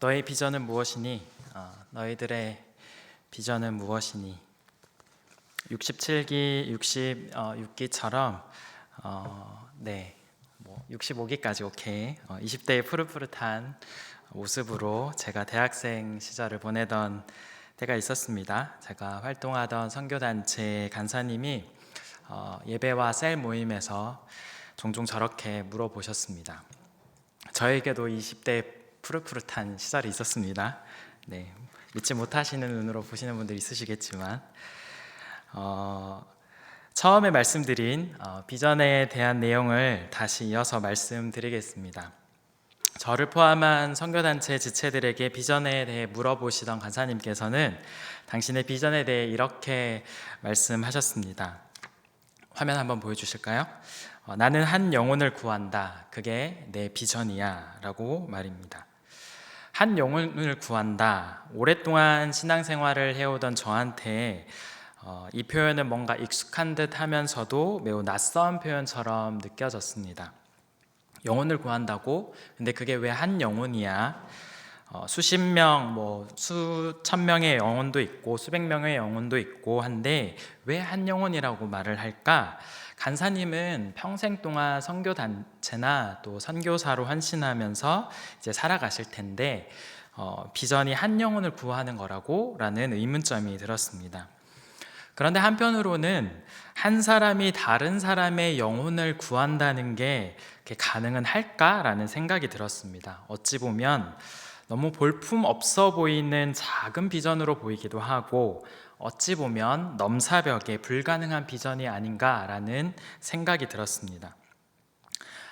너의 비전은 무엇이니? 너희들의 비전은 무엇이니? 67기, 66기처럼 65기까지 오케이. 20대의 푸릇푸릇한 모습으로 제가 대학생 시절을 보내던 때가 있었습니다. 제가 활동하던 선교단체 간사님이 예배와 셀 모임에서 종종 저렇게 물어보셨습니다. 저에게도 20대 푸릇푸릇한 시절이 있었습니다. 믿지 못하시는 눈으로 보시는 분들 있으시겠지만 처음에 말씀드린 비전에 대한 내용을 다시 이어서 말씀드리겠습니다. 저를 포함한 선교단체 지체들에게 비전에 대해 물어보시던 간사님께서는 당신의 비전에 대해 이렇게 말씀하셨습니다. 화면 한번 보여주실까요? 나는 한 영혼을 구한다. 그게 내 비전이야 라고 말입니다. 한 영혼을 구한다. 오랫동안 신앙생활을 해오던 저한테 이 표현은 뭔가 익숙한 듯 하면서도 매우 낯선 표현처럼 느껴졌습니다. 영혼을 구한다고? 근데 그게 왜 한 영혼이야? 수십 명, 수천 명의 영혼도 있고 수백 명의 영혼도 있고 한데 왜 한 영혼이라고 말을 할까? 간사님은 평생 동안 선교단체나 또 선교사로 헌신하면서 이제 살아가실 텐데 비전이 한 영혼을 구하는 거라고 라는 의문점이 들었습니다. 그런데 한편으로는 한 사람이 다른 사람의 영혼을 구한다는 게 가능은 할까라는 생각이 들었습니다. 어찌 보면 너무 볼품 없어 보이는 작은 비전으로 보이기도 하고 어찌 보면 넘사벽에 불가능한 비전이 아닌가라는 생각이 들었습니다.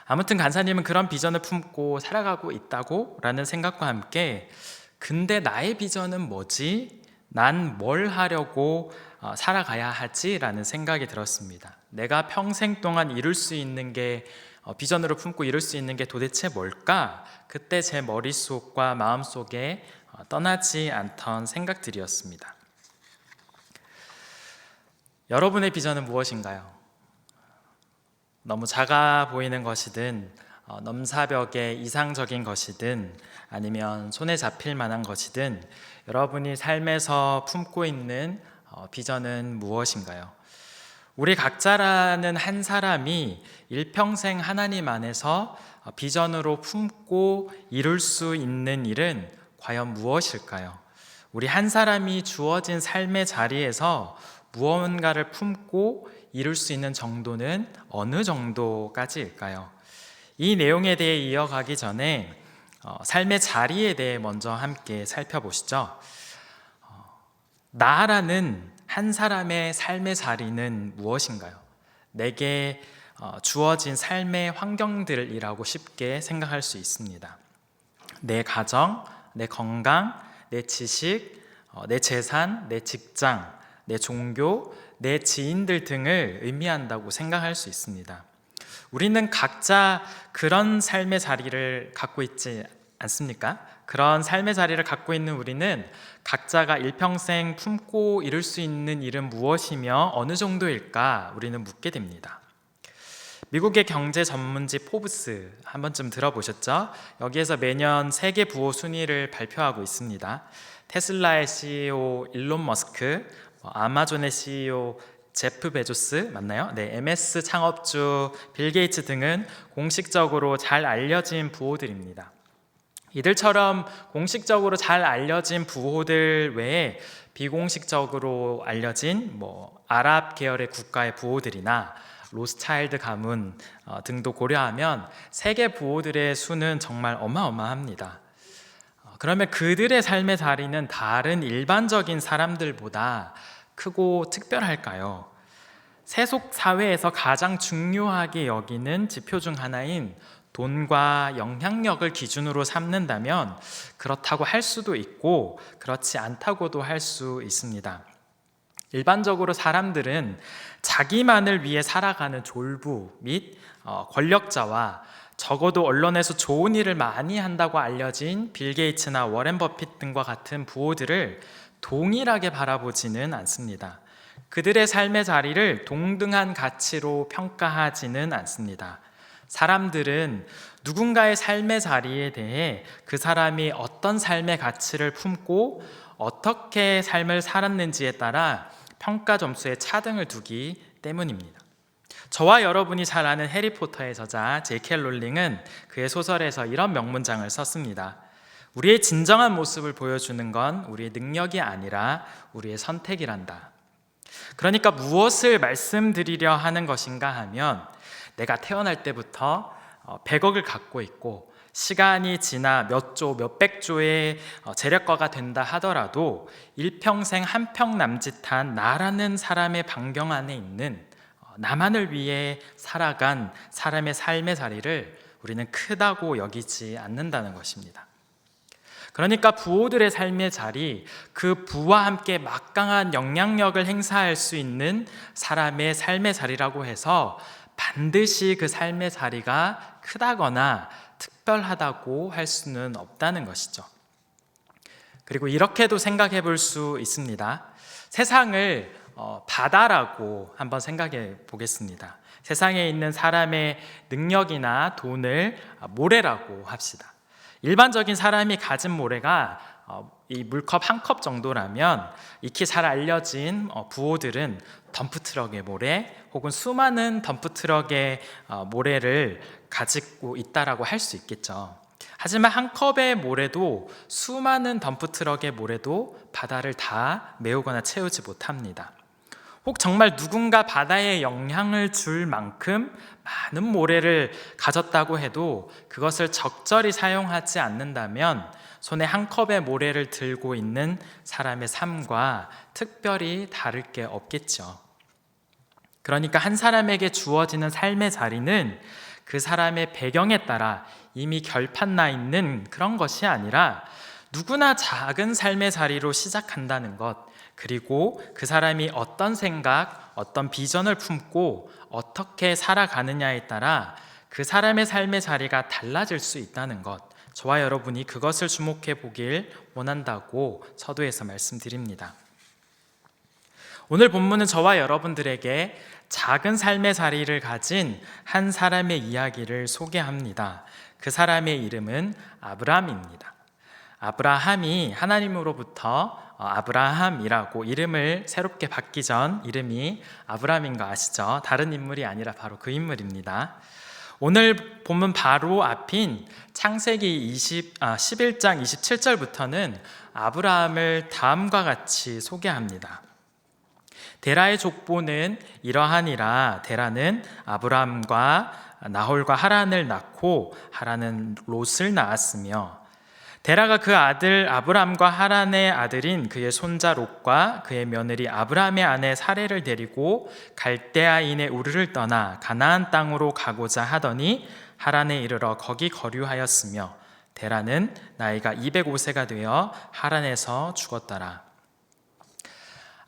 아무튼 간사님은 그런 비전을 품고 살아가고 있다고 라는 생각과 함께 근데 나의 비전은 뭐지? 난 뭘 하려고 살아가야 하지? 라는 생각이 들었습니다. 내가 평생 동안 이룰 수 있는 게 비전으로 품고 이룰 수 있는 게 도대체 뭘까? 그때 제 머릿속과 마음속에 떠나지 않던 생각들이었습니다. 여러분의 비전은 무엇인가요? 너무 작아 보이는 것이든 넘사벽에 이상적인 것이든 아니면 손에 잡힐 만한 것이든 여러분이 삶에서 품고 있는 비전은 무엇인가요? 우리 각자라는 한 사람이 일평생 하나님 안에서 비전으로 품고 이룰 수 있는 일은 과연 무엇일까요? 우리 한 사람이 주어진 삶의 자리에서 무언가를 품고 이룰 수 있는 정도는 어느 정도까지일까요? 이 내용에 대해 이어가기 전에 삶의 자리에 대해 먼저 함께 살펴보시죠. 나라는 한 사람의 삶의 자리는 무엇인가요? 내게 주어진 삶의 환경들이라고 쉽게 생각할 수 있습니다. 내 가정, 내 건강, 내 지식, 내 재산, 내 직장, 내 종교, 내 지인들 등을 의미한다고 생각할 수 있습니다. 우리는 각자 그런 삶의 자리를 갖고 있지 않습니까? 그런 삶의 자리를 갖고 있는 우리는 각자가 일평생 품고 이룰 수 있는 일은 무엇이며 어느 정도일까 우리는 묻게 됩니다. 미국의 경제 전문지 포브스 한 번쯤 들어보셨죠? 여기에서 매년 세계 부호 순위를 발표하고 있습니다. 테슬라의 CEO 일론 머스크, 아마존의 CEO 제프 베조스 맞나요? MS 창업주 빌 게이츠 등은 공식적으로 잘 알려진 부호들입니다. 이들처럼 공식적으로 잘 알려진 부호들 외에 비공식적으로 알려진 아랍 계열의 국가의 부호들이나 로스차일드 가문 등도 고려하면 세계 부호들의 수는 정말 어마어마합니다. 그러면 그들의 삶의 자리는 다른 일반적인 사람들보다 크고 특별할까요? 세속 사회에서 가장 중요하게 여기는 지표 중 하나인 돈과 영향력을 기준으로 삼는다면 그렇다고 할 수도 있고 그렇지 않다고도 할 수 있습니다. 일반적으로 사람들은 자기만을 위해 살아가는 졸부 및 권력자와 적어도 언론에서 좋은 일을 많이 한다고 알려진 빌 게이츠나 워렌 버핏 등과 같은 부호들을 동일하게 바라보지는 않습니다. 그들의 삶의 자리를 동등한 가치로 평가하지는 않습니다. 사람들은 누군가의 삶의 자리에 대해 그 사람이 어떤 삶의 가치를 품고 어떻게 삶을 살았는지에 따라 평가 점수에 차등을 두기 때문입니다. 저와 여러분이 잘 아는 해리포터의 저자 J.K. 롤링은 그의 소설에서 이런 명문장을 썼습니다. 우리의 진정한 모습을 보여주는 건 우리의 능력이 아니라 우리의 선택이란다. 그러니까 무엇을 말씀드리려 하는 것인가 하면, 내가 태어날 때부터 100억을 갖고 있고 시간이 지나 몇 조, 몇백 조의 재력가가 된다 하더라도 일평생 한평 남짓한 나라는 사람의 반경 안에 있는 나만을 위해 살아간 사람의 삶의 자리를 우리는 크다고 여기지 않는다는 것입니다. 그러니까 부호들의 삶의 자리, 그 부와 함께 막강한 영향력을 행사할 수 있는 사람의 삶의 자리라고 해서 반드시 그 삶의 자리가 크다거나 특별하다고 할 수는 없다는 것이죠. 그리고 이렇게도 생각해 볼 수 있습니다. 세상을 바다라고 한번 생각해 보겠습니다. 세상에 있는 사람의 능력이나 돈을 모래라고 합시다. 일반적인 사람이 가진 모래가 이 물컵 한 컵 정도라면 익히 잘 알려진 부호들은 덤프트럭의 모래 혹은 수많은 덤프트럭의 모래를 가지고 있다라고 할 수 있겠죠. 하지만 한 컵의 모래도 수많은 덤프트럭의 모래도 바다를 다 메우거나 채우지 못합니다. 혹 정말 누군가 바다에 영향을 줄 만큼 많은 모래를 가졌다고 해도 그것을 적절히 사용하지 않는다면 손에 한 컵의 모래를 들고 있는 사람의 삶과 특별히 다를 게 없겠죠. 그러니까 한 사람에게 주어지는 삶의 자리는 그 사람의 배경에 따라 이미 결판나 있는 그런 것이 아니라 누구나 작은 삶의 자리로 시작한다는 것, 그리고 그 사람이 어떤 생각, 어떤 비전을 품고 어떻게 살아가느냐에 따라 그 사람의 삶의 자리가 달라질 수 있다는 것, 저와 여러분이 그것을 주목해 보길 원한다고 서두에서 말씀드립니다. 오늘 본문은 저와 여러분들에게 작은 삶의 자리를 가진 한 사람의 이야기를 소개합니다. 그 사람의 이름은 아브라함입니다. 아브라함이 하나님으로부터 아브라함이라고 이름을 새롭게 받기 전 이름이 아브라함인 거 아시죠? 다른 인물이 아니라 바로 그 인물입니다. 오늘 본문 바로 앞인 창세기 11장 27절부터는 아브라함을 다음과 같이 소개합니다. 데라의 족보는 이러하니라. 데라는 아브라함과 나홀과 하란을 낳고 하란은 롯을 낳았으며, 데라가 그 아들 아브람과 하란의 아들인 그의 손자 롯과 그의 며느리 아브람의 아내 사레를 데리고 갈대아인의 우르를 떠나 가나안 땅으로 가고자 하더니 하란에 이르러 거기 거류하였으며, 데라는 나이가 205세가 되어 하란에서 죽었더라.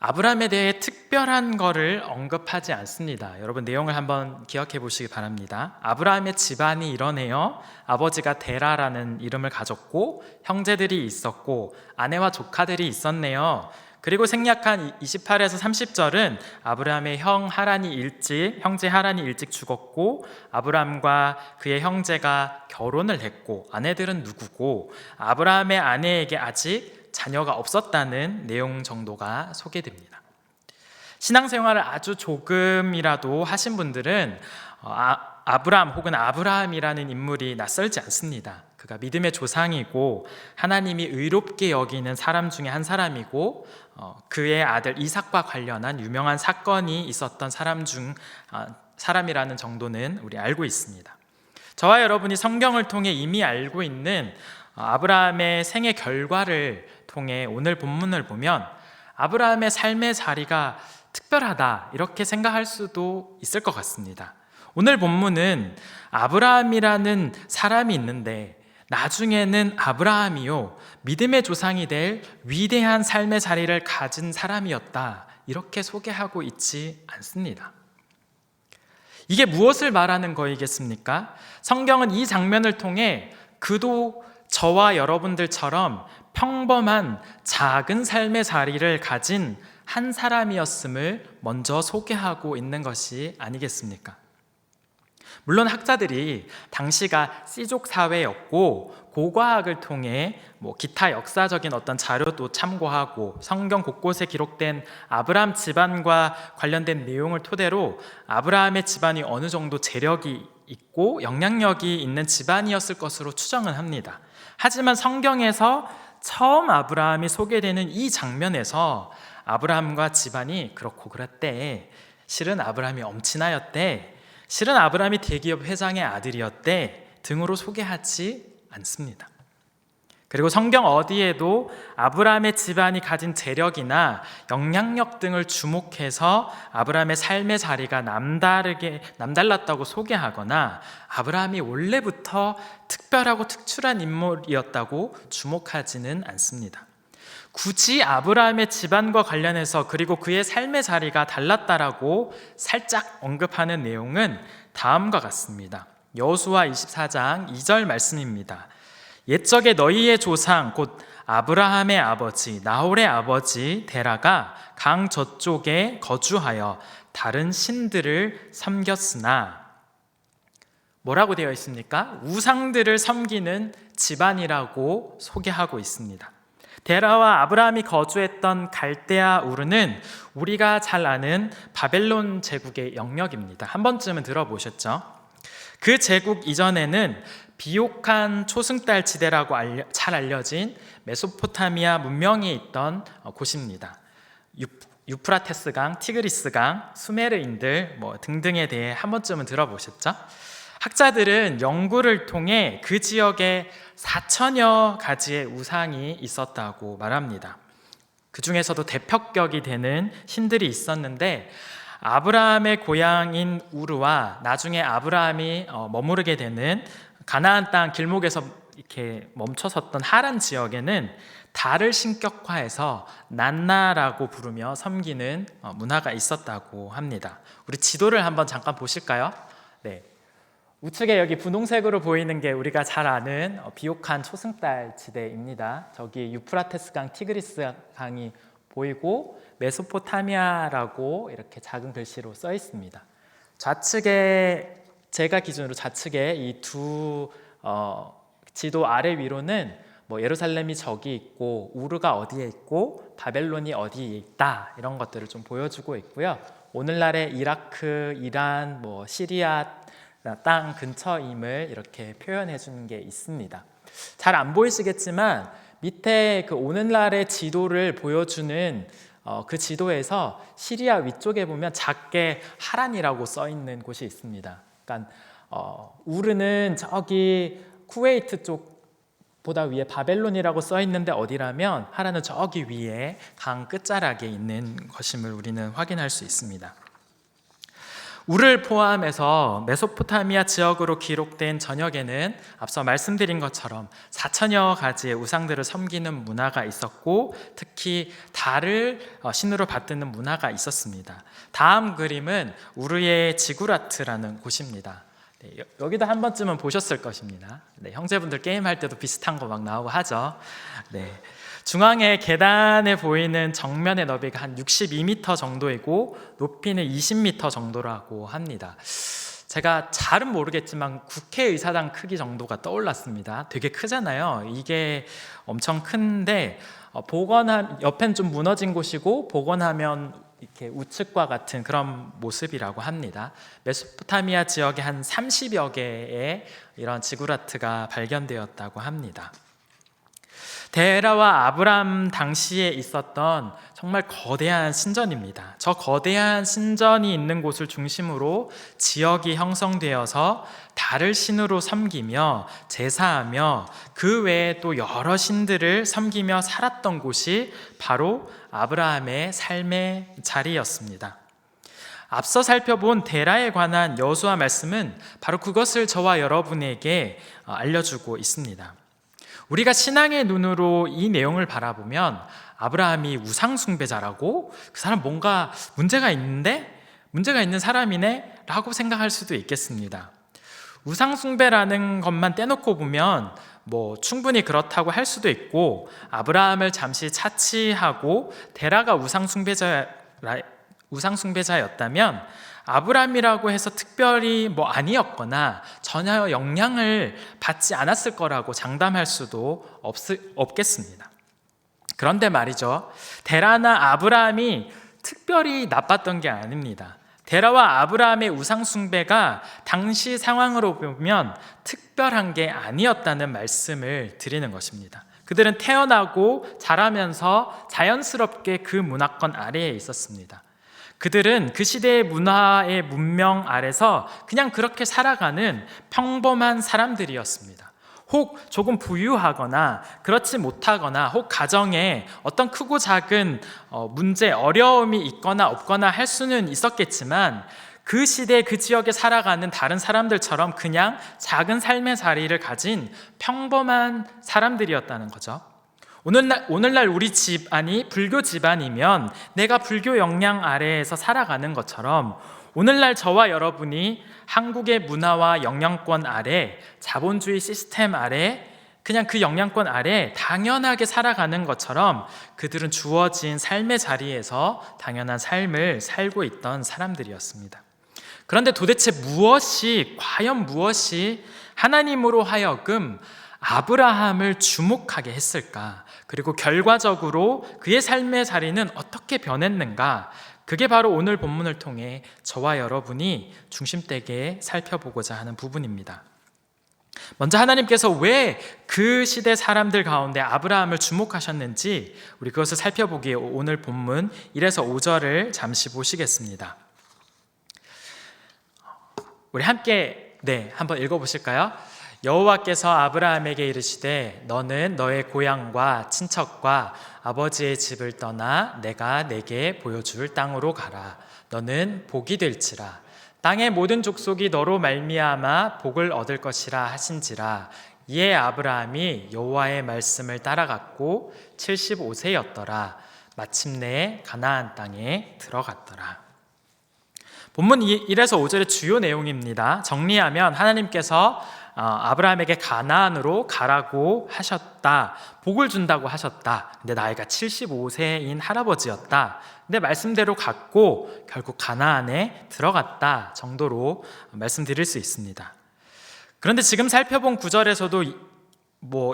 아브람에 대해 특별한 것을 언급하지 않습니다. 여러분 내용을 한번 기억해 보시기 바랍니다. 아브라함의 집안이 이러네요. 아버지가 데라라는 이름을 가졌고 형제들이 있었고 아내와 조카들이 있었네요. 그리고 생략한 28에서 30절은 아브라함의 형제 하란이 일찍 죽었고 아브라함과 그의 형제가 결혼을 했고 아내들은 누구고 아브라함의 아내에게 아직 자녀가 없었다는 내용 정도가 소개됩니다. 신앙생활을 아주 조금이라도 하신 분들은 아브람 혹은 아브라함이라는 인물이 낯설지 않습니다. 그가 믿음의 조상이고 하나님이 의롭게 여기는 사람 중에 한 사람이고 그의 아들 이삭과 관련한 유명한 사건이 있었던 사람이라는 정도는 우리 알고 있습니다. 저와 여러분이 성경을 통해 이미 알고 있는 아브라함의 생애 결과를 통해 오늘 본문을 보면 아브라함의 삶의 자리가 특별하다 이렇게 생각할 수도 있을 것 같습니다. 오늘 본문은 아브라함이라는 사람이 있는데 나중에는 아브라함이요 믿음의 조상이 될 위대한 삶의 자리를 가진 사람이었다 이렇게 소개하고 있지 않습니다. 이게 무엇을 말하는 거이겠습니까? 성경은 이 장면을 통해 그도 저와 여러분들처럼 평범한 작은 삶의 자리를 가진 한 사람이었음을 먼저 소개하고 있는 것이 아니겠습니까? 물론 학자들이 당시가 씨족 사회였고 고고학을 통해 기타 역사적인 어떤 자료도 참고하고 성경 곳곳에 기록된 아브라함 집안과 관련된 내용을 토대로 아브라함의 집안이 어느 정도 재력이 있고 영향력이 있는 집안이었을 것으로 추정은 합니다. 하지만 성경에서 처음 아브라함이 소개되는 이 장면에서 아브라함과 집안이 그렇고 그랬대, 실은 아브라함이 엄친아였대, 실은 아브라함이 대기업 회장의 아들이었대 등으로 소개하지 않습니다. 그리고 성경 어디에도 아브라함의 집안이 가진 재력이나 영향력 등을 주목해서 아브라함의 삶의 자리가 남달랐다고 소개하거나 아브라함이 원래부터 특별하고 특출한 인물이었다고 주목하지는 않습니다. 굳이 아브라함의 집안과 관련해서 그리고 그의 삶의 자리가 달랐다라고 살짝 언급하는 내용은 다음과 같습니다. 여호수아 24장 2절 말씀입니다. 옛적에 너희의 조상 곧 아브라함의 아버지 나홀의 아버지 데라가 강 저쪽에 거주하여 다른 신들을 섬겼으나, 뭐라고 되어 있습니까? 우상들을 섬기는 집안이라고 소개하고 있습니다. 데라와 아브라함이 거주했던 갈대아 우르는 우리가 잘 아는 바벨론 제국의 영역입니다. 한 번쯤은 들어보셨죠? 그 제국 이전에는 비옥한 초승달 지대라고 잘 알려진 메소포타미아 문명이 있던 곳입니다. 유프라테스강, 티그리스강, 수메르인들 등등에 대해 한 번쯤은 들어보셨죠? 학자들은 연구를 통해 그 지역에 4천여 가지의 우상이 있었다고 말합니다. 그 중에서도 대표격이 되는 신들이 있었는데, 아브라함의 고향인 우르와 나중에 아브라함이 머무르게 되는 가나안 땅 길목에서 이렇게 멈춰섰던 하란 지역에는 달을 신격화해서 난나라고 부르며 섬기는 문화가 있었다고 합니다. 우리 지도를 한번 잠깐 보실까요? 네. 우측에 여기 분홍색으로 보이는 게 우리가 잘 아는 비옥한 초승달 지대입니다. 저기 유프라테스 강, 티그리스 강이 보이고 메소포타미아라고 이렇게 작은 글씨로 써 있습니다. 좌측에, 제가 기준으로 좌측에 이 두 지도 아래 위로는 예루살렘이 저기 있고 우르가 어디에 있고 바벨론이 어디에 있다, 이런 것들을 좀 보여주고 있고요. 오늘날의 이라크, 이란, 시리아 땅 근처임을 이렇게 표현해 주는 게 있습니다. 잘 안 보이시겠지만 밑에 그 오늘날의 지도를 보여주는 그 지도에서 시리아 위쪽에 보면 작게 하란이라고 써 있는 곳이 있습니다. 그러니까 우르는 저기 쿠웨이트 쪽보다 위에 바벨론이라고 써 있는데 어디라면 하란은 저기 위에 강 끝자락에 있는 것임을 우리는 확인할 수 있습니다. 우를 포함해서 메소포타미아 지역으로 기록된 전역에는 앞서 말씀드린 것처럼 4천여 가지의 우상들을 섬기는 문화가 있었고, 특히 달을 신으로 받드는 문화가 있었습니다. 다음 그림은 우르의 지구라트라는 곳입니다. 네, 여기도 한 번쯤은 보셨을 것입니다. 네, 형제분들 게임할 때도 비슷한 거 막 나오고 하죠. 네. 중앙에 계단에 보이는 정면의 너비가 한 62m 정도이고 높이는 20m 정도라고 합니다. 제가 잘은 모르겠지만 국회의사당 크기 정도가 떠올랐습니다. 되게 크잖아요. 이게 엄청 큰데 옆엔 좀 무너진 곳이고 복원하면 이렇게 우측과 같은 그런 모습이라고 합니다. 메소포타미아 지역에 한 30여 개의 이런 지구라트가 발견되었다고 합니다. 데라와 아브람 당시에 있었던 정말 거대한 신전입니다. 저 거대한 신전이 있는 곳을 중심으로 지역이 형성되어서 달을 신으로 섬기며 제사하며 그 외에 또 여러 신들을 섬기며 살았던 곳이 바로 아브라함의 삶의 자리였습니다. 앞서 살펴본 데라에 관한 여호수아 말씀은 바로 그것을 저와 여러분에게 알려주고 있습니다. 우리가 신앙의 눈으로 이 내용을 바라보면 아브라함이 우상 숭배자라고, 그 사람 뭔가 문제가 있는 사람이네 라고 생각할 수도 있겠습니다. 우상 숭배라는 것만 떼놓고 보면 충분히 그렇다고 할 수도 있고, 아브라함을 잠시 차치하고 데라가 우상 우상 숭배자였다면 아브라함이라고 해서 특별히 아니었거나 전혀 영향을 받지 않았을 거라고 장담할 수도 없겠습니다. 그런데 말이죠, 데라나 아브라함이 특별히 나빴던 게 아닙니다. 데라와 아브라함의 우상 숭배가 당시 상황으로 보면 특별한 게 아니었다는 말씀을 드리는 것입니다. 그들은 태어나고 자라면서 자연스럽게 그 문화권 아래에 있었습니다. 그들은 그 시대의 문화의 문명 아래서 그냥 그렇게 살아가는 평범한 사람들이었습니다. 혹 조금 부유하거나 그렇지 못하거나, 혹 가정에 어떤 크고 작은 문제, 어려움이 있거나 없거나 할 수는 있었겠지만 그 시대 그 지역에 살아가는 다른 사람들처럼 그냥 작은 삶의 자리를 가진 평범한 사람들이었다는 거죠. 오늘날 우리 집안이 불교 집안이면 내가 불교 영향 아래에서 살아가는 것처럼 오늘날 저와 여러분이 한국의 문화와 영향권 아래, 자본주의 시스템 아래, 그냥 그 영향권 아래 당연하게 살아가는 것처럼 그들은 주어진 삶의 자리에서 당연한 삶을 살고 있던 사람들이었습니다. 그런데 도대체 과연 무엇이 하나님으로 하여금 아브라함을 주목하게 했을까? 그리고 결과적으로 그의 삶의 자리는 어떻게 변했는가? 그게 바로 오늘 본문을 통해 저와 여러분이 중심되게 살펴보고자 하는 부분입니다. 먼저 하나님께서 왜 그 시대 사람들 가운데 아브라함을 주목하셨는지 우리 그것을 살펴보기에 오늘 본문 1에서 5절을 잠시 보시겠습니다. 우리 함께 한번 읽어보실까요? 여호와께서 아브라함에게 이르시되 너는 너의 고향과 친척과 아버지의 집을 떠나 내가 내게 보여줄 땅으로 가라. 너는 복이 될지라. 땅의 모든 족속이 너로 말미암아 복을 얻을 것이라 하신지라. 이에 아브라함이 여호와의 말씀을 따라갔고 75세였더라. 마침내 가나안 땅에 들어갔더라. 본문 1에서 5절의 주요 내용입니다. 정리하면 하나님께서 아브라함에게 가나안으로 가라고 하셨다. 복을 준다고 하셨다. 근데 나이가 75세인 할아버지였다. 근데 말씀대로 갔고 결국 가나안에 들어갔다 정도로 말씀드릴 수 있습니다. 그런데 지금 살펴본 구절에서도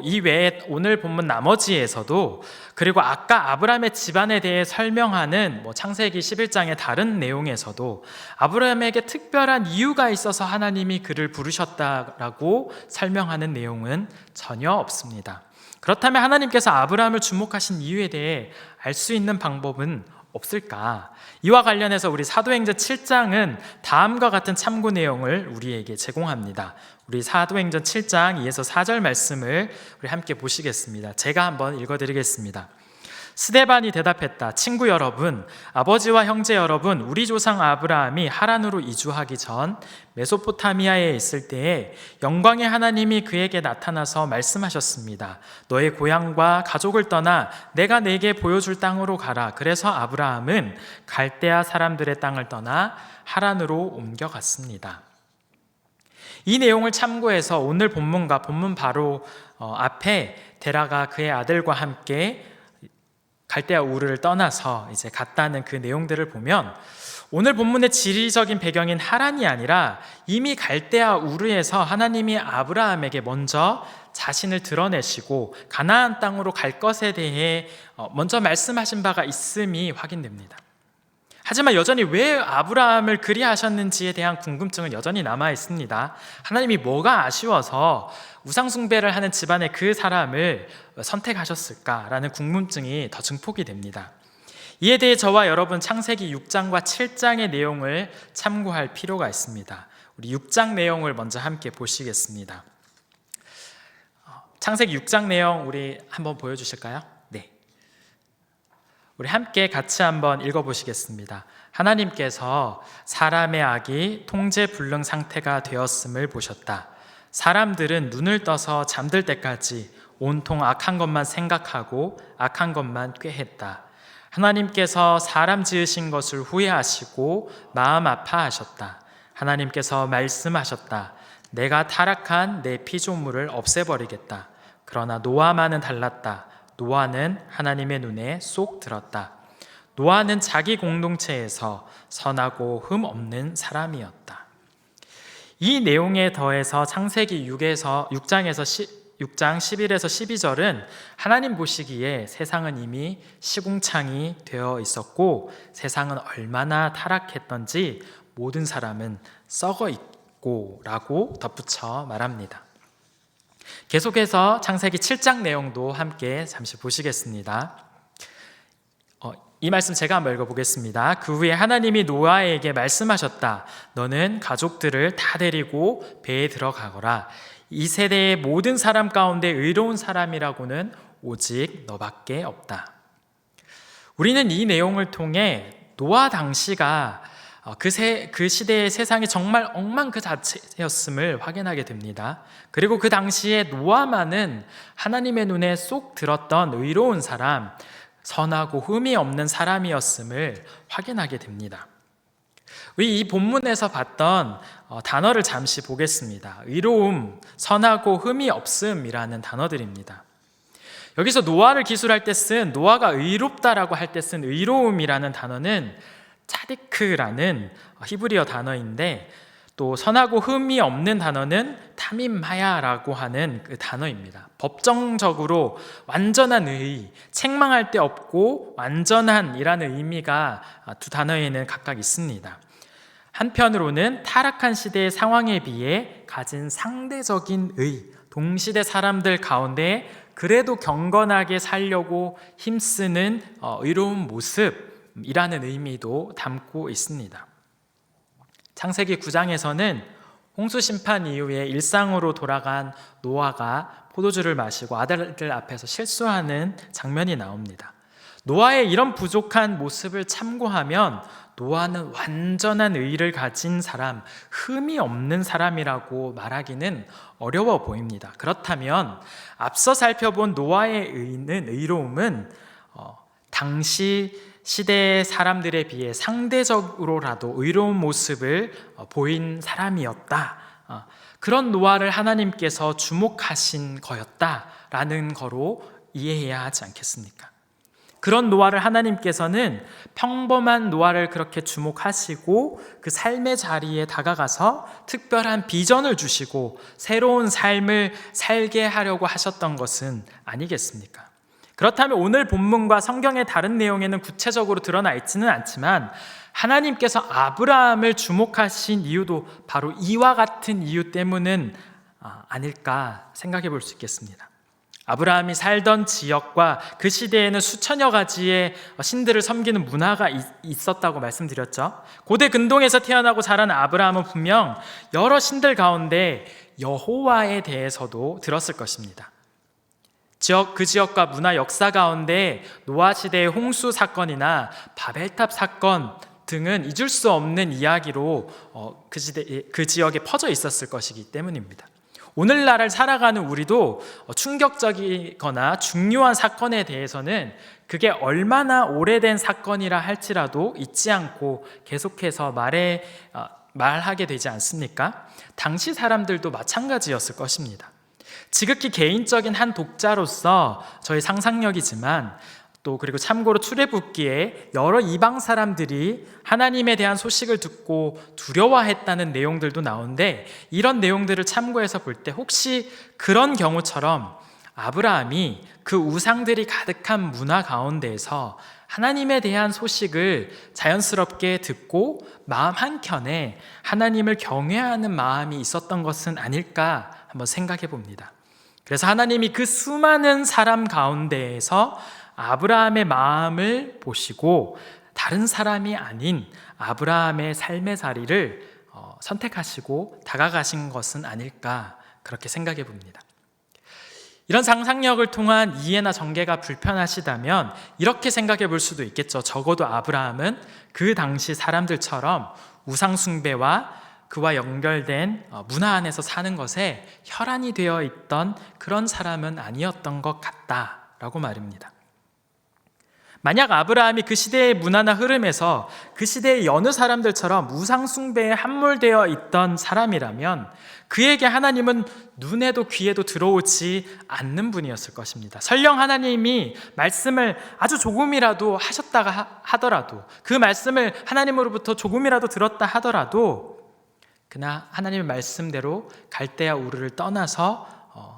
이 외에 오늘 본문 나머지에서도, 그리고 아까 아브라함의 집안에 대해 설명하는 창세기 11장의 다른 내용에서도 아브라함에게 특별한 이유가 있어서 하나님이 그를 부르셨다라고 설명하는 내용은 전혀 없습니다. 그렇다면 하나님께서 아브라함을 주목하신 이유에 대해 알 수 있는 방법은 없을까? 이와 관련해서 우리 사도행전 7장은 다음과 같은 참고 내용을 우리에게 제공합니다. 우리 사도행전 7장 2에서 4절 말씀을 우리 함께 보시겠습니다. 제가 한번 읽어드리겠습니다. 스데반이 대답했다. 친구 여러분, 아버지와 형제 여러분, 우리 조상 아브라함이 하란으로 이주하기 전 메소포타미아에 있을 때에 영광의 하나님이 그에게 나타나서 말씀하셨습니다. 너의 고향과 가족을 떠나 내가 내게 보여줄 땅으로 가라. 그래서 아브라함은 갈대아 사람들의 땅을 떠나 하란으로 옮겨갔습니다. 이 내용을 참고해서 오늘 본문과 본문 바로 앞에 데라가 그의 아들과 함께 갈대아 우르를 떠나서 이제 갔다는 그 내용들을 보면 오늘 본문의 지리적인 배경인 하란이 아니라 이미 갈대아 우르에서 하나님이 아브라함에게 먼저 자신을 드러내시고 가나안 땅으로 갈 것에 대해 먼저 말씀하신 바가 있음이 확인됩니다. 하지만 여전히 왜 아브라함을 그리하셨는지에 대한 궁금증은 여전히 남아 있습니다. 하나님이 뭐가 아쉬워서 우상숭배를 하는 집안의 그 사람을 선택하셨을까라는 궁금증이 더 증폭이 됩니다. 이에 대해 저와 여러분 창세기 6장과 7장의 내용을 참고할 필요가 있습니다. 우리 6장 내용을 먼저 함께 보시겠습니다. 창세기 6장 내용 우리 한번 보여주실까요? 네. 우리 함께 같이 한번 읽어보시겠습니다. 하나님께서 사람의 악이 통제불능 상태가 되었음을 보셨다. 사람들은 눈을 떠서 잠들 때까지 온통 악한 것만 생각하고 악한 것만 꾀했다. 하나님께서 사람 지으신 것을 후회하시고 마음 아파하셨다. 하나님께서 말씀하셨다. 내가 타락한 내 피조물을 없애버리겠다. 그러나 노아만은 달랐다. 노아는 하나님의 눈에 쏙 들었다. 노아는 자기 공동체에서 선하고 흠 없는 사람이었다. 이 내용에 더해서 창세기 6장 11에서 12절은 하나님 보시기에 세상은 이미 시궁창이 되어 있었고 세상은 얼마나 타락했던지 모든 사람은 썩어 있고 라고 덧붙여 말합니다. 계속해서 창세기 7장 내용도 함께 잠시 보시겠습니다. 이 말씀 제가 한번 읽어보겠습니다. 그 후에 하나님이 노아에게 말씀하셨다. 너는 가족들을 다 데리고 배에 들어가거라. 이 세대의 모든 사람 가운데 의로운 사람이라고는 오직 너밖에 없다. 우리는 이 내용을 통해 노아 당시가 그 시대의 세상이 정말 엉망 그 자체였음을 확인하게 됩니다. 그리고 그 당시에 노아만은 하나님의 눈에 쏙 들었던 의로운 사람, 선하고 흠이 없는 사람이었음을 확인하게 됩니다. 우리 이 본문에서 봤던 단어를 잠시 보겠습니다. 의로움, 선하고 흠이 없음이라는 단어들입니다. 여기서 노아를 기술할 때 쓴 노아가 의롭다라고 할 때 쓴 의로움이라는 단어는 차디크라는 히브리어 단어인데 또 선하고 흠이 없는 단어는 타밈하야라고 하는 그 단어입니다. 법정적으로 완전한 의, 책망할 데 없고 완전한이라는 의미가 두 단어에는 각각 있습니다. 한편으로는 타락한 시대의 상황에 비해 가진 상대적인 의, 동시대 사람들 가운데 그래도 경건하게 살려고 힘쓰는 의로운 모습이라는 의미도 담고 있습니다. 창세기 9장에서는 홍수 심판 이후에 일상으로 돌아간 노아가 포도주를 마시고 아들들 앞에서 실수하는 장면이 나옵니다. 노아의 이런 부족한 모습을 참고하면 노아는 완전한 의를 가진 사람, 흠이 없는 사람이라고 말하기는 어려워 보입니다. 그렇다면 앞서 살펴본 노아의 의로움은 당시 시대의 사람들에 비해 상대적으로라도 의로운 모습을 보인 사람이었다. 그런 노아를 하나님께서 주목하신 거였다라는 거로 이해해야 하지 않겠습니까? 그런 노아를 하나님께서는 평범한 노아를 그렇게 주목하시고 그 삶의 자리에 다가가서 특별한 비전을 주시고 새로운 삶을 살게 하려고 하셨던 것은 아니겠습니까? 그렇다면 오늘 본문과 성경의 다른 내용에는 구체적으로 드러나 있지는 않지만 하나님께서 아브라함을 주목하신 이유도 바로 이와 같은 이유 때문은 아닐까 생각해 볼 수 있겠습니다. 아브라함이 살던 지역과 그 시대에는 수천여 가지의 신들을 섬기는 문화가 있었다고 말씀드렸죠. 고대 근동에서 태어나고 자란 아브라함은 분명 여러 신들 가운데 여호와에 대해서도 들었을 것입니다. 그 지역과 문화 역사 가운데 노아 시대의 홍수 사건이나 바벨탑 사건 등은 잊을 수 없는 이야기로 그 지역에 퍼져 있었을 것이기 때문입니다. 오늘날을 살아가는 우리도 충격적이거나 중요한 사건에 대해서는 그게 얼마나 오래된 사건이라 할지라도 잊지 않고 계속해서 말하게 되지 않습니까? 당시 사람들도 마찬가지였을 것입니다. 지극히 개인적인 한 독자로서 저의 상상력이지만 또 그리고 참고로 출애굽기에 여러 이방 사람들이 하나님에 대한 소식을 듣고 두려워했다는 내용들도 나오는데 이런 내용들을 참고해서 볼 때 혹시 그런 경우처럼 아브라함이 그 우상들이 가득한 문화 가운데에서 하나님에 대한 소식을 자연스럽게 듣고 마음 한켠에 하나님을 경외하는 마음이 있었던 것은 아닐까 한번 생각해 봅니다. 그래서 하나님이 그 수많은 사람 가운데에서 아브라함의 마음을 보시고 다른 사람이 아닌 아브라함의 삶의 자리를 선택하시고 다가가신 것은 아닐까 그렇게 생각해 봅니다. 이런 상상력을 통한 이해나 전개가 불편하시다면 이렇게 생각해 볼 수도 있겠죠. 적어도 아브라함은 그 당시 사람들처럼 우상 숭배와 그와 연결된 문화 안에서 사는 것에 혈안이 되어 있던 그런 사람은 아니었던 것 같다라고 말입니다. 만약 아브라함이 그 시대의 문화나 흐름에서 그 시대의 여느 사람들처럼 우상 숭배에 함몰되어 있던 사람이라면 그에게 하나님은 눈에도 귀에도 들어오지 않는 분이었을 것입니다. 설령 하나님이 말씀을 아주 조금이라도 하셨다가 하더라도, 그 말씀을 하나님으로부터 조금이라도 들었다 하더라도 그나 하나님의 말씀대로 갈대아 우르를 떠나서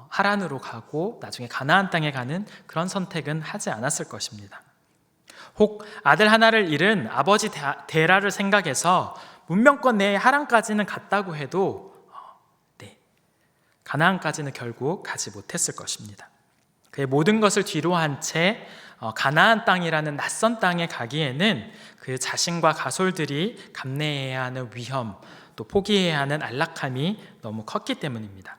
하란으로 가고 나중에 가나안 땅에 가는 그런 선택은 하지 않았을 것입니다. 혹 아들 하나를 잃은 아버지 데라를 생각해서 문명권 내에 하란까지는 갔다고 해도 가나안까지는 결국 가지 못했을 것입니다. 그의 모든 것을 뒤로 한 채 가나안 땅이라는 낯선 땅에 가기에는 그 자신과 가솔들이 감내해야 하는 위험, 또 포기해야 하는 안락함이 너무 컸기 때문입니다.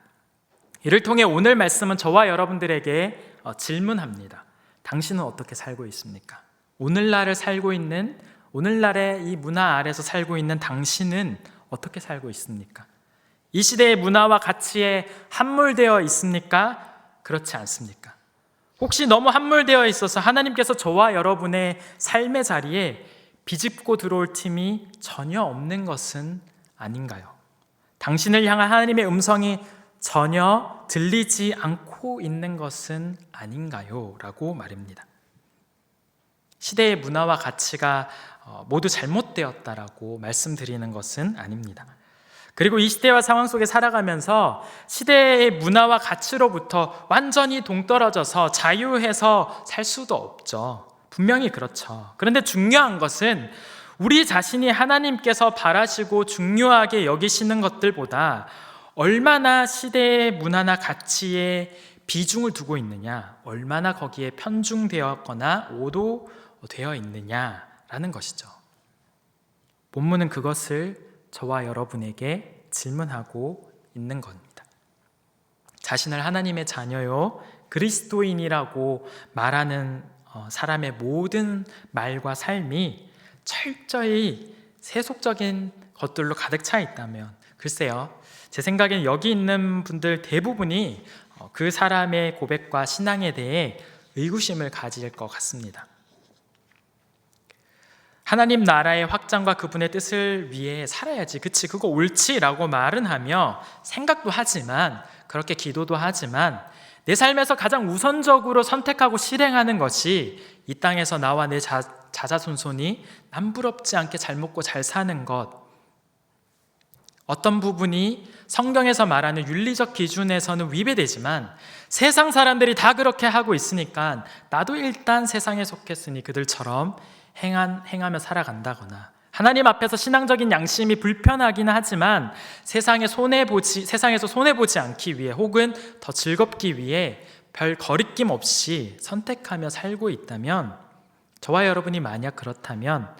이를 통해 오늘 말씀은 저와 여러분들에게 질문합니다. 당신은 어떻게 살고 있습니까? 오늘날을 살고 있는, 오늘날의 이 문화 아래서 살고 있는 당신은 어떻게 살고 있습니까? 이 시대의 문화와 가치에 함몰되어 있습니까? 그렇지 않습니까? 혹시 너무 함몰되어 있어서 하나님께서 저와 여러분의 삶의 자리에 비집고 들어올 틈이 전혀 없는 것은 아닌가요? 당신을 향한 하나님의 음성이 전혀 들리지 않고 있는 것은 아닌가요? 라고 말입니다. 시대의 문화와 가치가 모두 잘못되었다라고 말씀드리는 것은 아닙니다. 그리고 이 시대와 상황 속에 살아가면서 시대의 문화와 가치로부터 완전히 동떨어져서 자유해서 살 수도 없죠. 분명히 그렇죠. 그런데 중요한 것은 우리 자신이 하나님께서 바라시고 중요하게 여기시는 것들보다 얼마나 시대의 문화나 가치에 비중을 두고 있느냐, 얼마나 거기에 편중되었거나 오도되어 있느냐라는 것이죠. 본문은 그것을 저와 여러분에게 질문하고 있는 겁니다. 자신을 하나님의 자녀요, 그리스도인이라고 말하는 사람의 모든 말과 삶이 철저히 세속적인 것들로 가득 차 있다면, 글쎄요, 제 생각엔 여기 있는 분들 대부분이 그 사람의 고백과 신앙에 대해 의구심을 가질 것 같습니다. 하나님 나라의 확장과 그분의 뜻을 위해 살아야지, 그치, 그거 옳지라고 말은 하며 생각도 하지만, 그렇게 기도도 하지만 내 삶에서 가장 우선적으로 선택하고 실행하는 것이 이 땅에서 나와 내 자자손손이 남부럽지 않게 잘 먹고 잘 사는 것, 어떤 부분이 성경에서 말하는 윤리적 기준에서는 위배되지만 세상 사람들이 다 그렇게 하고 있으니까 나도 일단 세상에 속했으니 그들처럼 행하며 살아간다거나, 하나님 앞에서 신앙적인 양심이 불편하긴 하지만 세상에서 손해보지 않기 위해 혹은 더 즐겁기 위해 별 거리낌 없이 선택하며 살고 있다면, 저와 여러분이 만약 그렇다면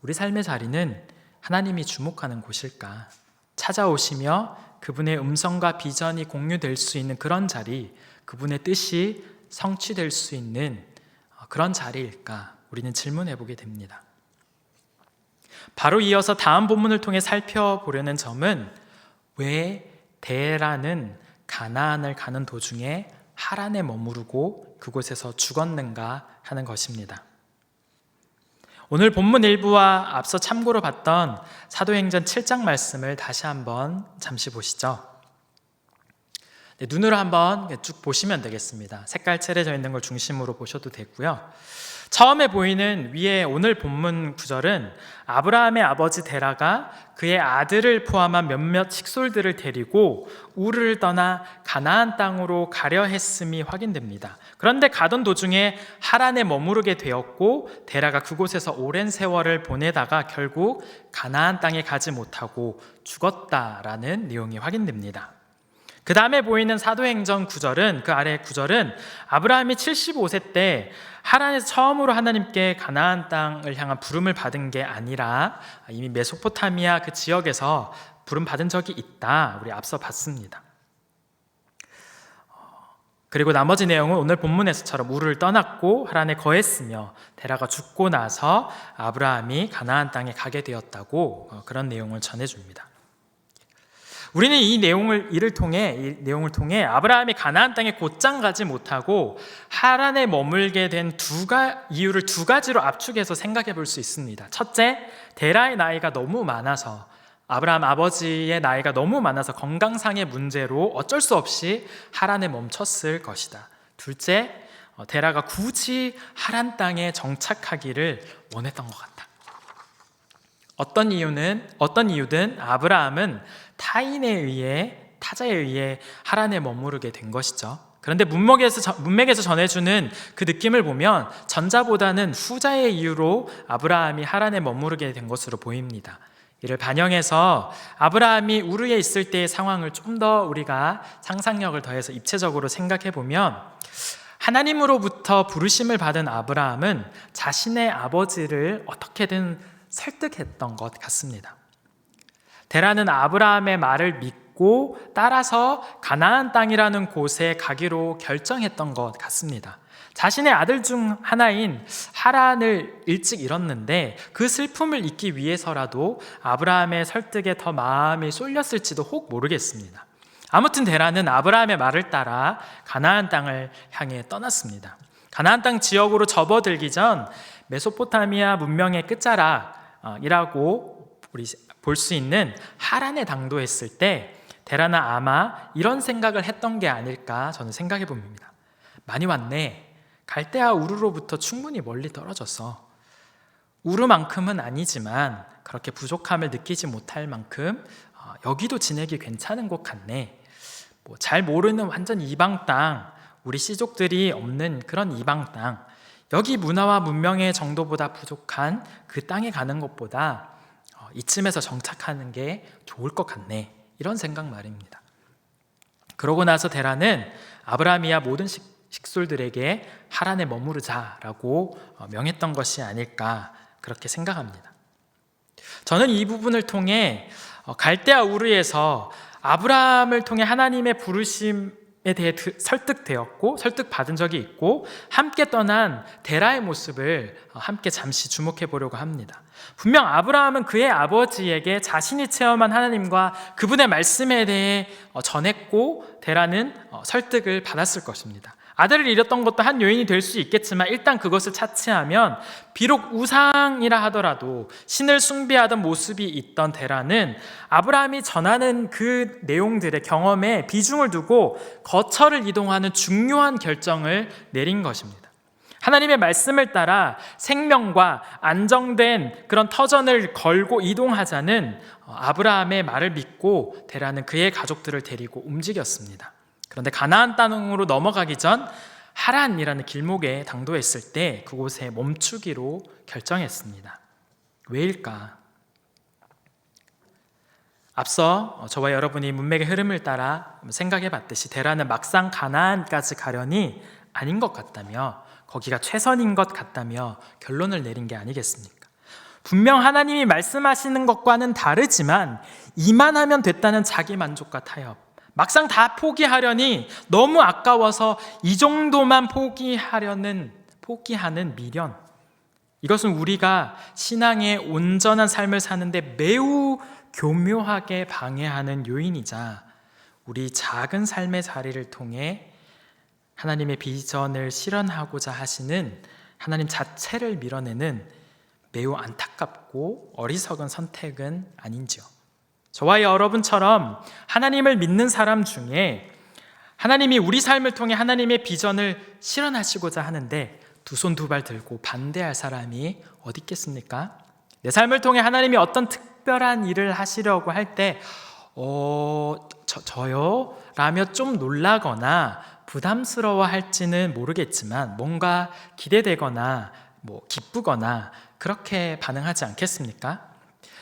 우리 삶의 자리는 하나님이 주목하는 곳일까? 찾아오시며 그분의 음성과 비전이 공유될 수 있는 그런 자리, 그분의 뜻이 성취될 수 있는 그런 자리일까? 우리는 질문해 보게 됩니다. 바로 이어서 다음 본문을 통해 살펴보려는 점은 왜 데라는 가나안을 가는 도중에 하란에 머무르고 그곳에서 죽었는가 하는 것입니다. 오늘 본문 일부와 앞서 참고로 봤던 사도행전 7장 말씀을 다시 한번 잠시 보시죠. 눈으로 한번 쭉 보시면 되겠습니다. 색깔 칠해져 있는 걸 중심으로 보셔도 되고요. 처음에 보이는 위에 오늘 본문 구절은 아브라함의 아버지 데라가 그의 아들을 포함한 몇몇 식솔들을 데리고 우르를 떠나 가나안 땅으로 가려 했음이 확인됩니다. 그런데 가던 도중에 하란에 머무르게 되었고 데라가 그곳에서 오랜 세월을 보내다가 결국 가나안 땅에 가지 못하고 죽었다라는 내용이 확인됩니다. 그 다음에 보이는 사도행전 9절은, 그 아래 9절은 아브라함이 75세 때 하란에서 처음으로 하나님께 가나안 땅을 향한 부름을 받은 게 아니라 이미 메소포타미아 그 지역에서 부름 받은 적이 있다, 우리 앞서 봤습니다. 그리고 나머지 내용은 오늘 본문에서처럼 우르를 떠났고 하란에 거했으며 데라가 죽고 나서 아브라함이 가나안 땅에 가게 되었다고 그런 내용을 전해줍니다. 우리는 이 내용을 통해 아브라함이 가나안 땅에 곧장 가지 못하고 하란에 머물게 된 이유를 두 가지로 압축해서 생각해 볼 수 있습니다. 첫째, 데라의 나이가 너무 많아서, 아브라함 아버지의 나이가 너무 많아서 건강상의 문제로 어쩔 수 없이 하란에 멈췄을 것이다. 둘째, 데라가 굳이 하란 땅에 정착하기를 원했던 것 같다. 어떤 이유든 아브라함은 타자에 의해 하란에 머무르게 된 것이죠. 그런데 문맥에서 전해주는 그 느낌을 보면 전자보다는 후자의 이유로 아브라함이 하란에 머무르게 된 것으로 보입니다. 이를 반영해서 아브라함이 우르에 있을 때의 상황을 좀 더 우리가 상상력을 더해서 입체적으로 생각해 보면, 하나님으로부터 부르심을 받은 아브라함은 자신의 아버지를 어떻게든 설득했던 것 같습니다. 데라는 아브라함의 말을 믿고 따라서 가나안 땅이라는 곳에 가기로 결정했던 것 같습니다. 자신의 아들 중 하나인 하란을 일찍 잃었는데 그 슬픔을 잊기 위해서라도 아브라함의 설득에 더 마음이 쏠렸을지도 혹 모르겠습니다. 아무튼 데라는 아브라함의 말을 따라 가나안 땅을 향해 떠났습니다. 가나안 땅 지역으로 접어들기 전 메소포타미아 문명의 끝자락이라고 우리 볼 수 있는 하란에 당도했을 때 데라는 아마 이런 생각을 했던 게 아닐까 저는 생각해 봅니다. 많이 왔네. 갈대아 우르로부터 충분히 멀리 떨어져서 우르만큼은 아니지만 그렇게 부족함을 느끼지 못할 만큼 여기도 지내기 괜찮은 곳 같네. 잘 모르는 완전 이방 땅, 우리 씨족들이 없는 그런 이방 땅, 여기 문화와 문명의 정도보다 부족한 그 땅에 가는 것보다 이쯤에서 정착하는 게 좋을 것 같네. 이런 생각 말입니다. 그러고 나서 데라는 아브라함이야 모든 식솔들에게 하란에 머무르자라고 명했던 것이 아닐까 그렇게 생각합니다. 저는 이 부분을 통해 갈대아 우르에서 아브라함을 통해 하나님의 부르심에 대해 설득받은 적이 있고 함께 떠난 데라의 모습을 함께 잠시 주목해 보려고 합니다. 분명 아브라함은 그의 아버지에게 자신이 체험한 하나님과 그분의 말씀에 대해 전했고 데라는 설득을 받았을 것입니다. 아들을 잃었던 것도 한 요인이 될 수 있겠지만 일단 그것을 차치하면 비록 우상이라 하더라도 신을 숭배하던 모습이 있던 데라는 아브라함이 전하는 그 내용들의 경험에 비중을 두고 거처를 이동하는 중요한 결정을 내린 것입니다. 하나님의 말씀을 따라 생명과 안정된 그런 터전을 걸고 이동하자는 아브라함의 말을 믿고 데라는 그의 가족들을 데리고 움직였습니다. 그런데 가나안 땅으로 넘어가기 전 하란이라는 길목에 당도했을 때 그곳에 멈추기로 결정했습니다. 왜일까? 앞서 저와 여러분이 문맥의 흐름을 따라 생각해 봤듯이 데라는 막상 가나안까지 가려니 아닌 것 같다며, 거기가 최선인 것 같다며 결론을 내린 게 아니겠습니까? 분명 하나님이 말씀하시는 것과는 다르지만 이만하면 됐다는 자기 만족과 타협, 막상 다 포기하려니 너무 아까워서 이 정도만 포기하는 미련, 이것은 우리가 신앙의 온전한 삶을 사는데 매우 교묘하게 방해하는 요인이자 우리 작은 삶의 자리를 통해 하나님의 비전을 실현하고자 하시는 하나님 자체를 밀어내는 매우 안타깝고 어리석은 선택은 아닌지요. 저와 여러분처럼 하나님을 믿는 사람 중에 하나님이 우리 삶을 통해 하나님의 비전을 실현하시고자 하는데 두 손 두 발 들고 반대할 사람이 어디 있겠습니까? 내 삶을 통해 하나님이 어떤 특별한 일을 하시려고 할 때 저요? 라며 좀 놀라거나 부담스러워 할지는 모르겠지만 뭔가 기대되거나 기쁘거나 그렇게 반응하지 않겠습니까?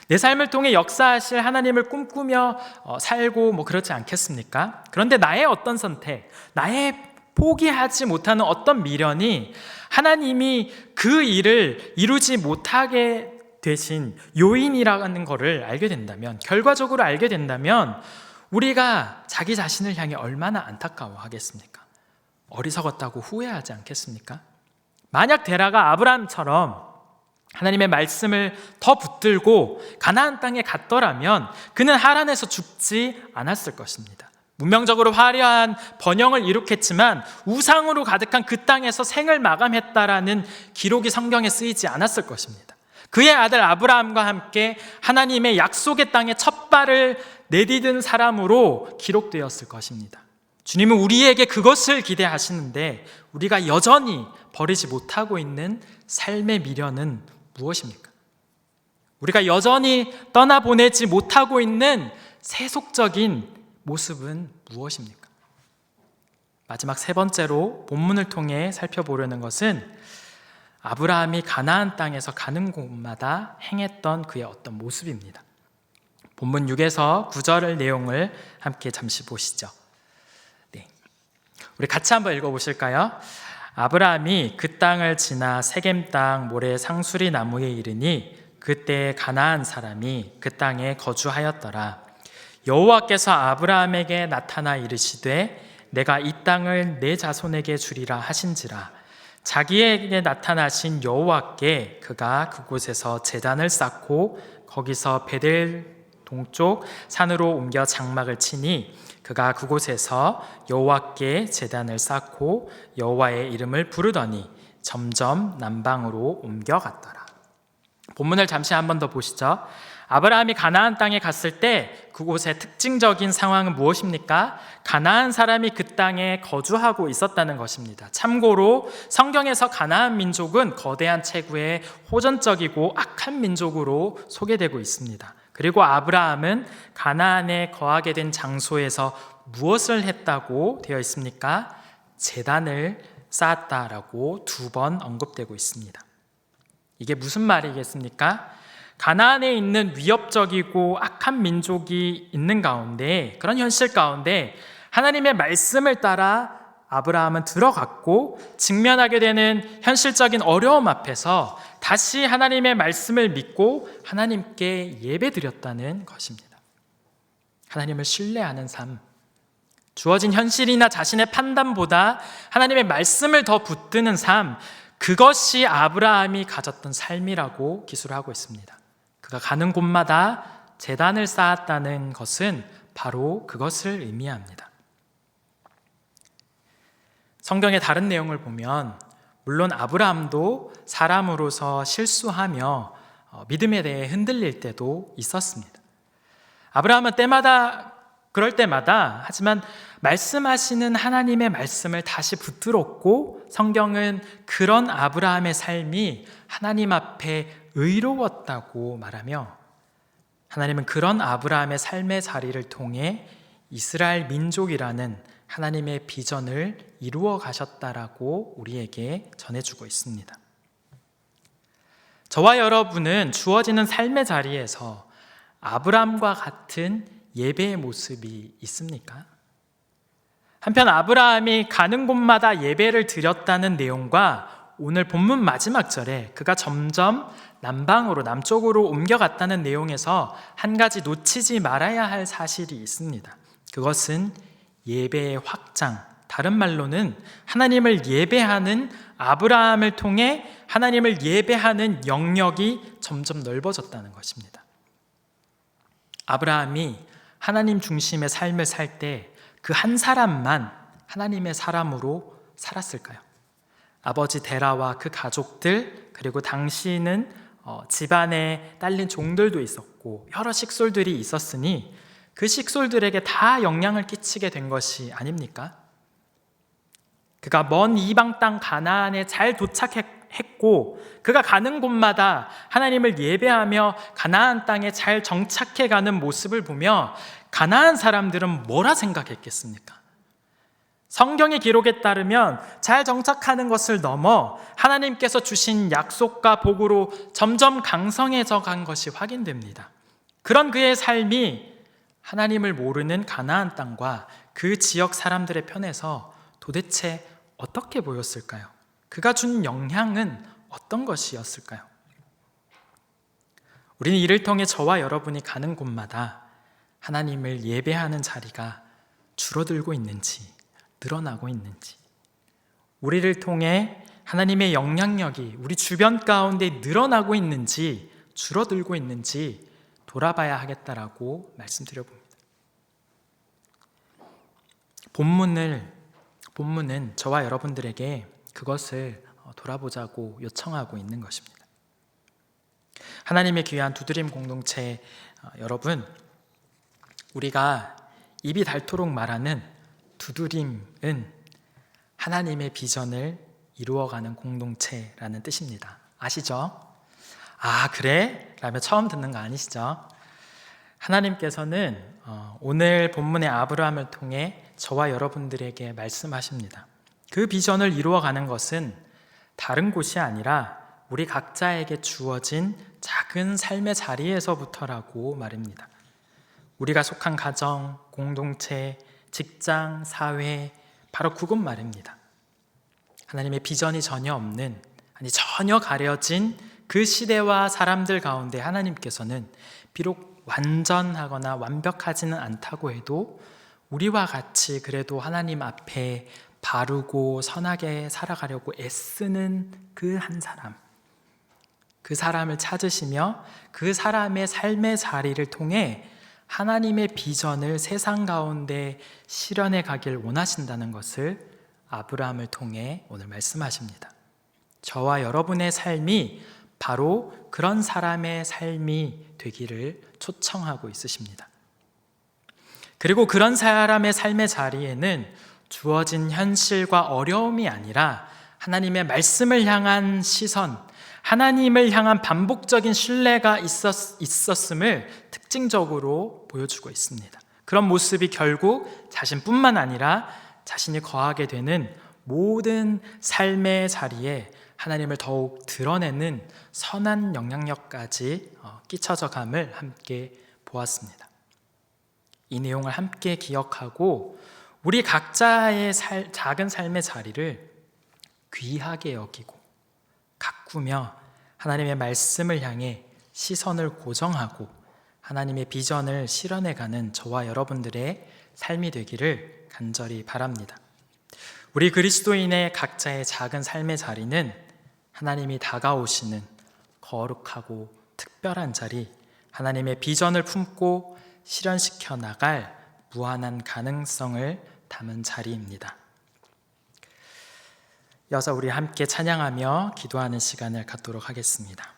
내 삶을 통해 역사하실 하나님을 꿈꾸며 살고 그렇지 않겠습니까? 그런데 나의 어떤 선택, 나의 포기하지 못하는 어떤 미련이 하나님이 그 일을 이루지 못하게 되신 요인이라는 것을 알게 된다면, 결과적으로 알게 된다면 우리가 자기 자신을 향해 얼마나 안타까워하겠습니까? 어리석었다고 후회하지 않겠습니까? 만약 데라가 아브라함처럼 하나님의 말씀을 더 붙들고 가나안 땅에 갔더라면 그는 하란에서 죽지 않았을 것입니다. 문명적으로 화려한 번영을 이룩했지만 우상으로 가득한 그 땅에서 생을 마감했다라는 기록이 성경에 쓰이지 않았을 것입니다. 그의 아들 아브라함과 함께 하나님의 약속의 땅에 첫 발을 내디딘 사람으로 기록되었을 것입니다. 주님은 우리에게 그것을 기대하시는데 우리가 여전히 버리지 못하고 있는 삶의 미련은 무엇입니까? 우리가 여전히 떠나보내지 못하고 있는 세속적인 모습은 무엇입니까? 마지막 세 번째로 본문을 통해 살펴보려는 것은 아브라함이 가나안 땅에서 가는 곳마다 행했던 그의 어떤 모습입니다. 본문 6에서 9절 내용을 함께 잠시 보시죠. 네. 우리 같이 한번 읽어보실까요? 아브라함이 그 땅을 지나 세겜 땅 모래 상수리 나무에 이르니 그때 가나안 사람이 그 땅에 거주하였더라. 여호와께서 아브라함에게 나타나 이르시되 내가 이 땅을 내 자손에게 주리라 하신지라. 자기에게 나타나신 여호와께 그가 그곳에서 제단을 쌓고 거기서 베델 동쪽 산으로 옮겨 장막을 치니 그가 그곳에서 여호와께 제단을 쌓고 여호와의 이름을 부르더니 점점 남방으로 옮겨갔더라. 본문을 잠시 한 번 더 보시죠. 아브라함이 가나안 땅에 갔을 때 그곳의 특징적인 상황은 무엇입니까? 가나안 사람이 그 땅에 거주하고 있었다는 것입니다. 참고로 성경에서 가나안 민족은 거대한 체구의 호전적이고 악한 민족으로 소개되고 있습니다. 그리고 아브라함은 가나안에 거하게 된 장소에서 무엇을 했다고 되어 있습니까? 제단을 쌓았다라고 2번 언급되고 있습니다. 이게 무슨 말이겠습니까? 가나안에 있는 위협적이고 악한 민족이 있는 가운데, 그런 현실 가운데 하나님의 말씀을 따라 아브라함은 들어갔고 직면하게 되는 현실적인 어려움 앞에서 다시 하나님의 말씀을 믿고 하나님께 예배드렸다는 것입니다. 하나님을 신뢰하는 삶, 주어진 현실이나 자신의 판단보다 하나님의 말씀을 더 붙드는 삶, 그것이 아브라함이 가졌던 삶이라고 기술하고 있습니다. 그가 가는 곳마다 제단을 쌓았다는 것은 바로 그것을 의미합니다. 성경의 다른 내용을 보면 물론 아브라함도 사람으로서 실수하며 믿음에 대해 흔들릴 때도 있었습니다. 아브라함은 그럴 때마다 하지만 말씀하시는 하나님의 말씀을 다시 붙들었고 성경은 그런 아브라함의 삶이 하나님 앞에 의로웠다고 말하며 하나님은 그런 아브라함의 삶의 자리를 통해 이스라엘 민족이라는 하나님의 비전을 이루어 가셨다라고 우리에게 전해주고 있습니다. 저와 여러분은 주어지는 삶의 자리에서 아브라함과 같은 예배의 모습이 있습니까? 한편 아브라함이 가는 곳마다 예배를 드렸다는 내용과 오늘 본문 마지막 절에 그가 점점 남쪽으로 옮겨갔다는 내용에서 한 가지 놓치지 말아야 할 사실이 있습니다. 그것은 예배의 확장, 다른 말로는 하나님을 예배하는 아브라함을 통해 하나님을 예배하는 영역이 점점 넓어졌다는 것입니다. 아브라함이 하나님 중심의 삶을 살 때 그 한 사람만 하나님의 사람으로 살았을까요? 아버지 데라와 그 가족들, 그리고 당시는 집안에 딸린 종들도 있었고 여러 식솔들이 있었으니 그 식솔들에게 다 영향을 끼치게 된 것이 아닙니까? 그가 먼 이방 땅 가나안에 잘 도착했고 그가 가는 곳마다 하나님을 예배하며 가나안 땅에 잘 정착해가는 모습을 보며 가나안 사람들은 뭐라 생각했겠습니까? 성경의 기록에 따르면 잘 정착하는 것을 넘어 하나님께서 주신 약속과 복으로 점점 강성해져 간 것이 확인됩니다. 그런 그의 삶이 하나님을 모르는 가나안 땅과 그 지역 사람들의 편에서 도대체 어떻게 보였을까요? 그가 준 영향은 어떤 것이었을까요? 우리는 이를 통해 저와 여러분이 가는 곳마다 하나님을 예배하는 자리가 줄어들고 있는지 늘어나고 있는지, 우리를 통해 하나님의 영향력이 우리 주변 가운데 늘어나고 있는지 줄어들고 있는지 돌아봐야 하겠다라고 말씀드려봅니다. 본문은 저와 여러분들에게 그것을 돌아보자고 요청하고 있는 것입니다. 하나님의 귀한 두드림 공동체 여러분, 우리가 입이 닳도록 말하는 두드림은 하나님의 비전을 이루어가는 공동체라는 뜻입니다. 아시죠? 아, 그래? 라며 처음 듣는 거 아니시죠? 하나님께서는 오늘 본문의 아브라함을 통해 저와 여러분들에게 말씀하십니다. 그 비전을 이루어가는 것은 다른 곳이 아니라 우리 각자에게 주어진 작은 삶의 자리에서부터라고 말입니다. 우리가 속한 가정, 공동체, 직장, 사회, 바로 그곳 말입니다. 하나님의 비전이 전혀 없는, 전혀 가려진 그 시대와 사람들 가운데 하나님께서는 비록 완전하거나 완벽하지는 않다고 해도 우리와 같이 그래도 하나님 앞에 바르고 선하게 살아가려고 애쓰는 그 한 사람, 그 사람을 찾으시며 그 사람의 삶의 자리를 통해 하나님의 비전을 세상 가운데 실현해 가길 원하신다는 것을 아브라함을 통해 오늘 말씀하십니다. 저와 여러분의 삶이 바로 그런 사람의 삶이 되기를 초청하고 있으십니다. 그리고 그런 사람의 삶의 자리에는 주어진 현실과 어려움이 아니라 하나님의 말씀을 향한 시선, 하나님을 향한 반복적인 신뢰가 있었음을 특징적으로 보여주고 있습니다. 그런 모습이 결국 자신뿐만 아니라 자신이 거하게 되는 모든 삶의 자리에 하나님을 더욱 드러내는 선한 영향력까지 끼쳐져 감을 함께 보았습니다. 이 내용을 함께 기억하고 우리 각자의 작은 삶의 자리를 귀하게 여기고 가꾸며 하나님의 말씀을 향해 시선을 고정하고 하나님의 비전을 실현해가는 저와 여러분들의 삶이 되기를 간절히 바랍니다. 우리 그리스도인의 각자의 작은 삶의 자리는 하나님이 다가오시는 거룩하고 특별한 자리, 하나님의 비전을 품고 실현시켜 나갈 무한한 가능성을 담은 자리입니다. 이어서 우리 함께 찬양하며 기도하는 시간을 갖도록 하겠습니다.